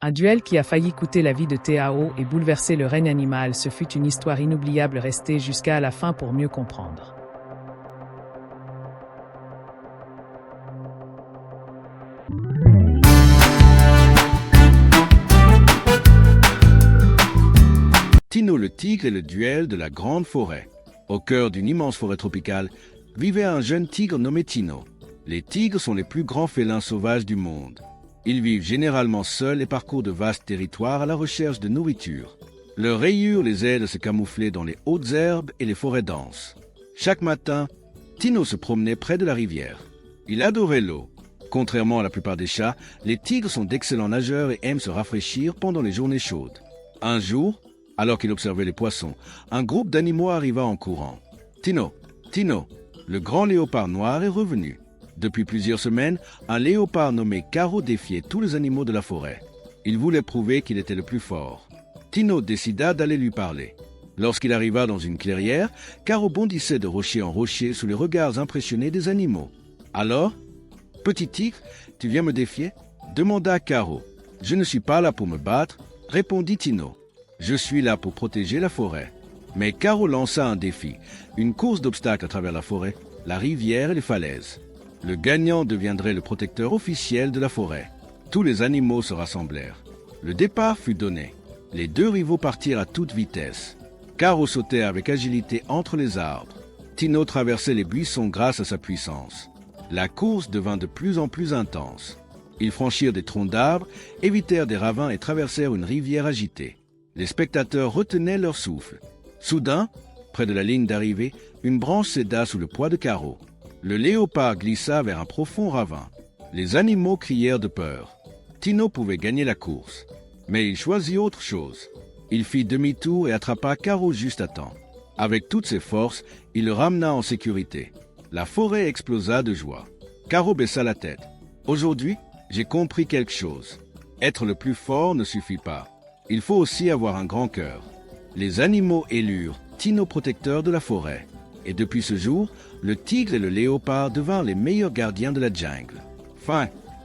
Un duel qui a failli coûter la vie de Tao et bouleverser le règne animal, ce fut une histoire inoubliable restée jusqu'à la fin pour mieux comprendre. Tino le tigre et le duel de la grande forêt. Au cœur d'une immense forêt tropicale, vivait un jeune tigre nommé Tino. Les tigres sont les plus grands félins sauvages du monde. Ils vivent généralement seuls et parcourent de vastes territoires à la recherche de nourriture. Leur rayure les aide à se camoufler dans les hautes herbes et les forêts denses. Chaque matin, Tino se promenait près de la rivière. Il adorait l'eau. Contrairement à la plupart des chats, les tigres sont d'excellents nageurs et aiment se rafraîchir pendant les journées chaudes. Un jour, alors qu'il observait les poissons, un groupe d'animaux arriva en courant. Tino, le grand léopard noir est revenu. Depuis plusieurs semaines, un léopard nommé Caro défiait tous les animaux de la forêt. Il voulait prouver qu'il était le plus fort. Tino décida d'aller lui parler. Lorsqu'il arriva dans une clairière, Caro bondissait de rocher en rocher sous les regards impressionnés des animaux. « Alors, petit tigre, tu viens me défier ?» demanda Caro. « Je ne suis pas là pour me battre, » répondit Tino. « Je suis là pour protéger la forêt. » Mais Caro lança un défi, une course d'obstacles à travers la forêt, la rivière et les falaises. Le gagnant deviendrait le protecteur officiel de la forêt. Tous les animaux se rassemblèrent. Le départ fut donné. Les deux rivaux partirent à toute vitesse. Caro sautait avec agilité entre les arbres. Tino traversait les buissons grâce à sa puissance. La course devint de plus en plus intense. Ils franchirent des troncs d'arbres, évitèrent des ravins et traversèrent une rivière agitée. Les spectateurs retenaient leur souffle. Soudain, près de la ligne d'arrivée, une branche céda sous le poids de Caro. Le léopard glissa vers un profond ravin. Les animaux crièrent de peur. Tino pouvait gagner la course. Mais il choisit autre chose. Il fit demi-tour et attrapa Caro juste à temps. Avec toutes ses forces, il le ramena en sécurité. La forêt explosa de joie. Caro baissa la tête. « Aujourd'hui, j'ai compris quelque chose. Être le plus fort ne suffit pas. Il faut aussi avoir un grand cœur. » Les animaux élurent Tino protecteur de la forêt. Et depuis ce jour, le tigre et le léopard devinrent les meilleurs gardiens de la jungle. Fin.